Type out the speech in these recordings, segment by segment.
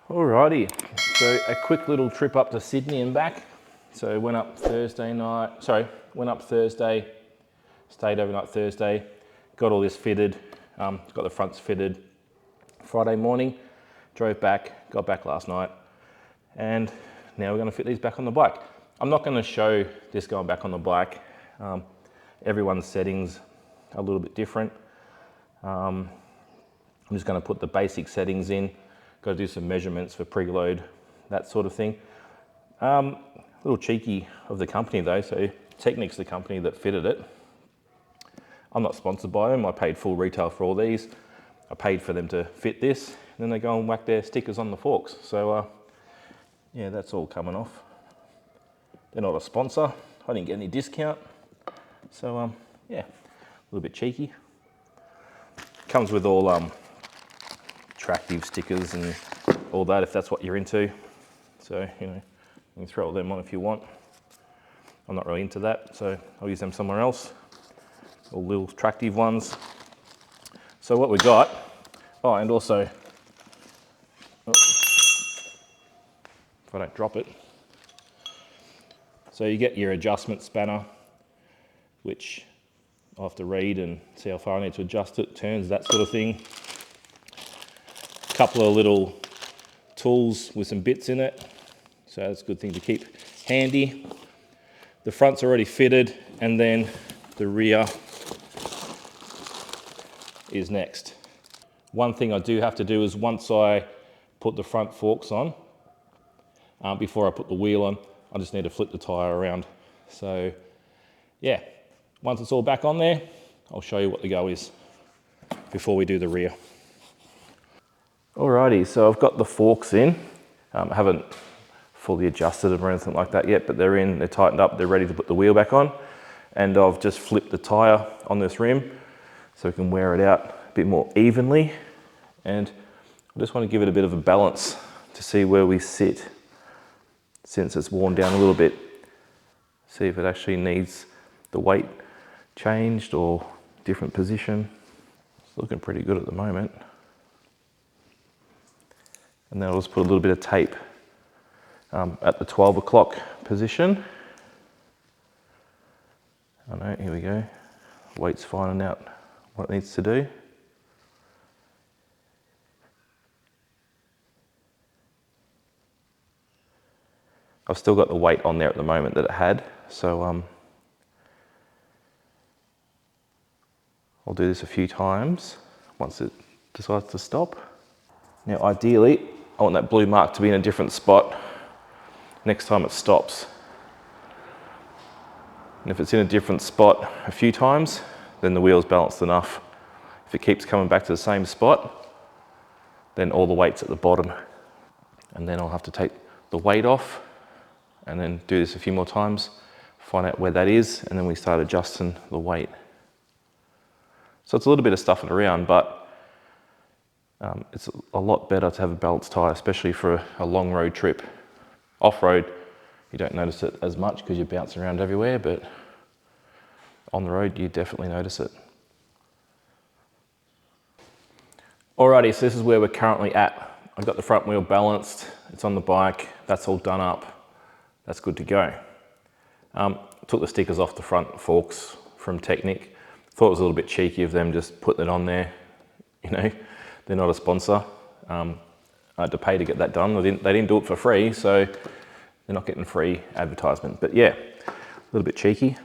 Alrighty, so a quick little trip up to Sydney and back. So went up Thursday, stayed overnight Thursday, got all this fitted, got the fronts fitted Friday morning, drove back, got back last night, and now we're going to fit these back on the bike. I'm not going to show this going back on the bike. Everyone's settings are a little bit different. I'm just going to put the basic settings in. Got to do some measurements for preload, that sort of thing. A little cheeky of the company though, so Technic's the company that fitted it. I'm not sponsored by them. I paid full retail for all these. I paid for them to fit this, and then they go and whack their stickers on the forks. So yeah, that's all coming off. They're not a sponsor. I didn't get any discount. So yeah, a little bit cheeky. Comes with all attractive stickers and all that if that's what you're into. So, you know, you can throw them on if you want. I'm not really into that, so I'll use them somewhere else. All little attractive ones. So what we got, oh, and also, if I don't drop it. So you get your adjustment spanner, which I'll have to read and see how far I need to adjust it, turns, that sort of thing. A couple of little tools with some bits in it, so that's a good thing to keep handy. The front's already fitted, and then the rear is next. One thing I do have to do is once I put the front forks on, before I put the wheel on, I just need to flip the tyre around. So yeah, once it's all back on there, I'll show you what the go is before we do the rear. Alrighty, so I've got the forks in. I haven't fully adjusted them or anything like that yet, but they're in, they're tightened up, they're ready to put the wheel back on. And I've just flipped the tyre on this rim so we can wear it out a bit more evenly. And I just want to give it a bit of a balance to see where we sit since it's worn down a little bit. See if it actually needs the weight changed or different position. It's looking pretty good at the moment. And then I'll just put a little bit of tape at the 12 o'clock position. I know, here we go. Weight's finding out what it needs to do. I've still got the weight on there at the moment that it had, so I'll do this a few times once it decides to stop. Now ideally, I want that blue mark to be in a different spot next time it stops. And if it's in a different spot a few times, then the wheel's balanced enough. If it keeps coming back to the same spot, then all the weight's at the bottom. And then I'll have to take the weight off and then do this a few more times, find out where that is, and then we start adjusting the weight. So it's a little bit of stuffing around, but it's a lot better to have a balanced tyre, especially for a long road trip. Off-road, you don't notice it as much because you're bouncing around everywhere, but on the road, you definitely notice it. Alrighty, so this is where we're currently at. I've got the front wheel balanced, it's on the bike, that's all done up, that's good to go. Took the stickers off the front forks from Technic. Thought it was a little bit cheeky of them just putting it on there, you know. They're not a sponsor. I had to pay to get that done. They didn't do it for free, so they're not getting free advertisement. But yeah, a little bit cheeky.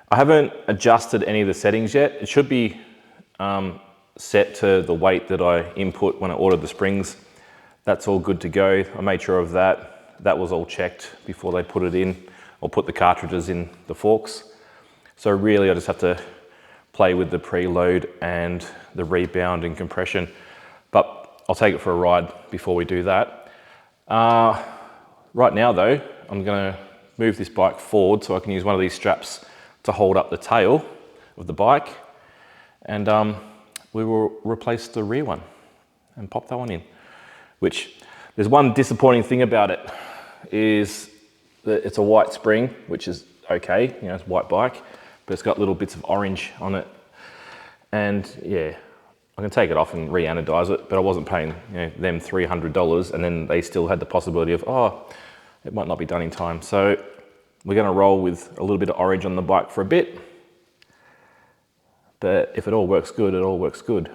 I haven't adjusted any of the settings yet. It should be set to the weight that I input when I ordered the springs. That's all good to go. I made sure of that. That was all checked before they put it in or put the cartridges in the forks. So really I just have to play with the preload and the rebound and compression. But I'll take it for a ride before we do that. Right now though, I'm gonna move this bike forward so I can use one of these straps to hold up the tail of the bike. And we will replace the rear one and pop that one in. Which, there's one disappointing thing about it, is that it's a white spring, which is okay, you know, it's a white bike, but it's got little bits of orange on it. And yeah, I can take it off and re-anodize it, but I wasn't paying them $300, and then they still had the possibility of, oh, it might not be done in time. So we're gonna roll with a little bit of orange on the bike for a bit, but if it all works good, it all works good.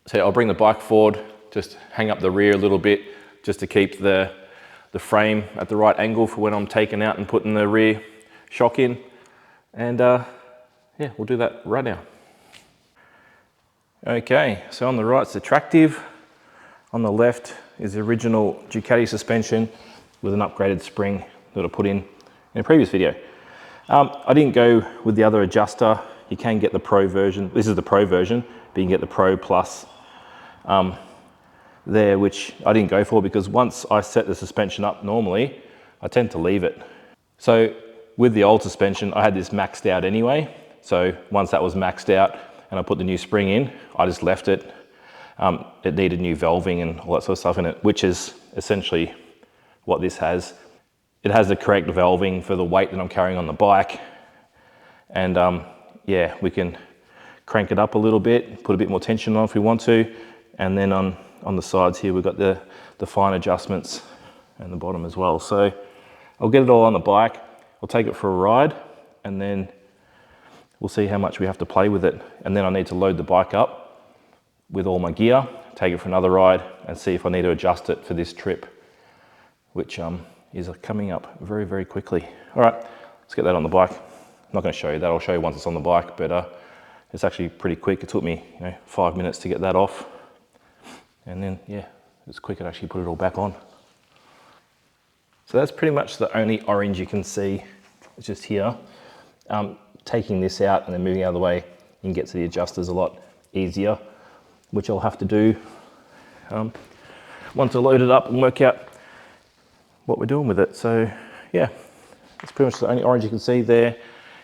So I'll bring the bike forward, just hang up the rear a little bit, just to keep the frame at the right angle for when I'm taking out and putting the rear shock in. And yeah, we'll do that right now. Okay, so on the right's the Tractive. On the left is the original Ducati suspension with an upgraded spring that I put in a previous video. I didn't go with the other adjuster. You can get the Pro version. This is the Pro version, but you can get the Pro Plus there, which I didn't go for because once I set the suspension up normally, I tend to leave it. So with the old suspension, I had this maxed out anyway. So once that was maxed out and I put the new spring in, I just left it. It needed new valving and all that sort of stuff in it, which is essentially what this has. It has the correct valving for the weight that I'm carrying on the bike. And yeah, we can crank it up a little bit, put a bit more tension on if we want to. And then on the sides here, we've got the fine adjustments and the bottom as well. So I'll get it all on the bike. I'll take it for a ride and then we'll see how much we have to play with it. And then I need to load the bike up with all my gear, take it for another ride and see if I need to adjust it for this trip, which is coming up very, very quickly. All right, let's get that on the bike. I'm not going to show you that. I'll show you once it's on the bike, but it's actually pretty quick. It took me 5 minutes to get that off. And then, yeah, it's quick to actually put it all back on. So that's pretty much the only orange you can see. It's just here. Taking this out and then moving out of the way, you can get to the adjusters a lot easier, which I'll have to do once I load it up and work out what we're doing with it. So yeah, it's pretty much the only orange you can see there.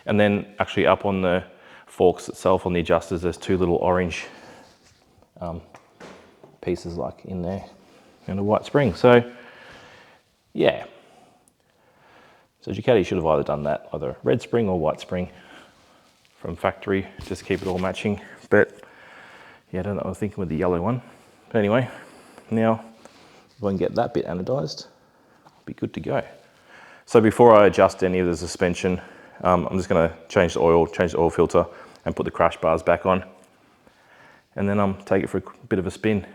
And then actually up on the forks itself, on the adjusters, there's two little orange pieces like in there and a white spring. So yeah, so Ducati should have either done that, either red spring or white spring from factory, just to keep it all matching. But yeah, I don't know, I was thinking with the yellow one. But anyway, now if I can get that bit anodized, I'll be good to go. So before I adjust any of the suspension, I'm just gonna change the oil filter and put the crash bars back on. And then take it for a bit of a spin.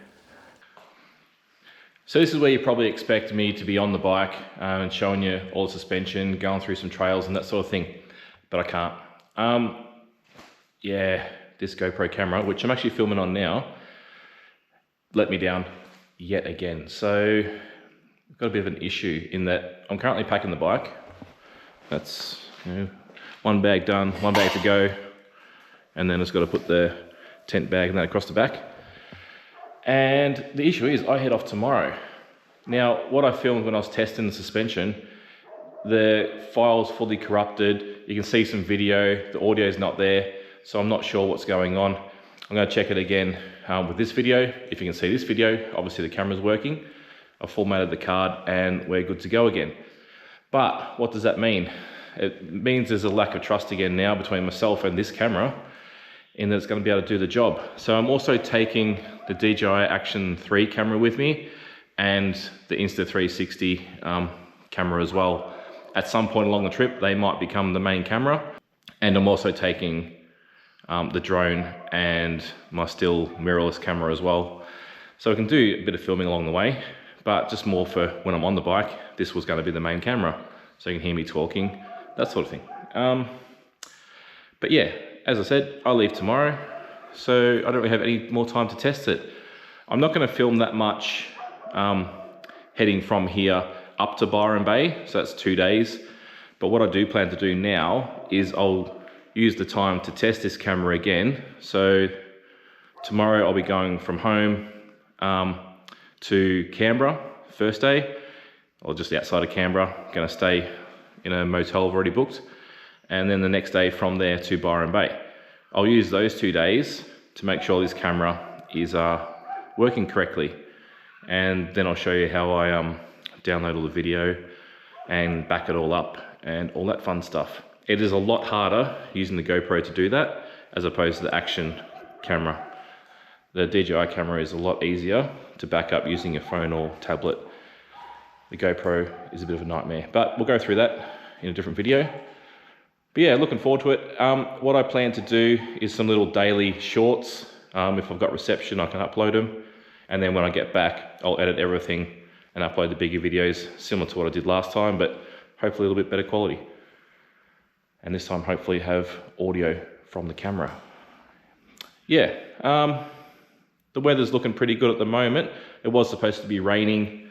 So this is where you probably expect me to be on the bike and showing you all the suspension, going through some trails and that sort of thing, but I can't. Yeah, this GoPro camera, which I'm actually filming on now, let me down yet again. So I've got a bit of an issue in that I'm currently packing the bike. That's one bag done, one bag to go, and then it's got to put the tent bag and then across the back. And the issue is I head off tomorrow. Now, what I filmed when I was testing the suspension, the file's fully corrupted. You can see some video, the audio is not there, so I'm not sure what's going on. I'm going to check it again with this video. If you can see this video, obviously the camera's working. I've formatted the card and we're good to go again. But what does that mean? It means there's a lack of trust again now between myself and this camera, in that it's going to be able to do the job. So I'm also taking the DJI Action 3 camera with me and the Insta360 camera as well. At some point along the trip, they might become the main camera. And I'm also taking the drone and my still mirrorless camera as well. So I can do a bit of filming along the way, but just more for when I'm on the bike, this was going to be the main camera. So you can hear me talking, that sort of thing. But yeah, as I said, I leave tomorrow, so I don't really have any more time to test it. I'm not going to film that much heading from here up to Byron Bay, so that's 2 days. But what I do plan to do now is I'll use the time to test this camera again. So tomorrow I'll be going from home to Canberra, first day, or just outside of Canberra. Going to stay in a motel I've already booked. And then the next day from there to Byron Bay. I'll use those 2 days to make sure this camera is working correctly. And then I'll show you how I download all the video and back it all up and all that fun stuff. It is a lot harder using the GoPro to do that as opposed to the Action camera. The DJI camera is a lot easier to back up using your phone or tablet. The GoPro is a bit of a nightmare, but we'll go through that in a different video. But yeah, looking forward to it. What I plan to do is some little daily shorts. If I've got reception, I can upload them. And then when I get back, I'll edit everything and upload the bigger videos, similar to what I did last time, but hopefully a little bit better quality. And this time, hopefully have audio from the camera. Yeah, the weather's looking pretty good at the moment. It was supposed to be raining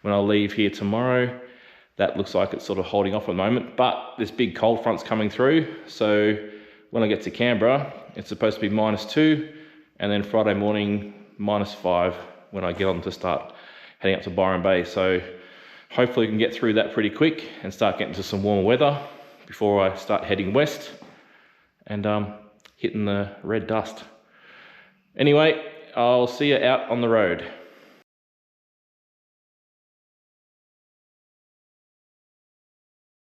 when I leave here tomorrow. That looks like it's sort of holding off at the moment, but this big cold front's coming through. So when I get to Canberra, it's supposed to be -2, and then Friday morning, -5 when I get on to start heading up to Byron Bay. So hopefully we can get through that pretty quick and start getting to some warmer weather before I start heading west and hitting the red dust. Anyway, I'll see you out on the road.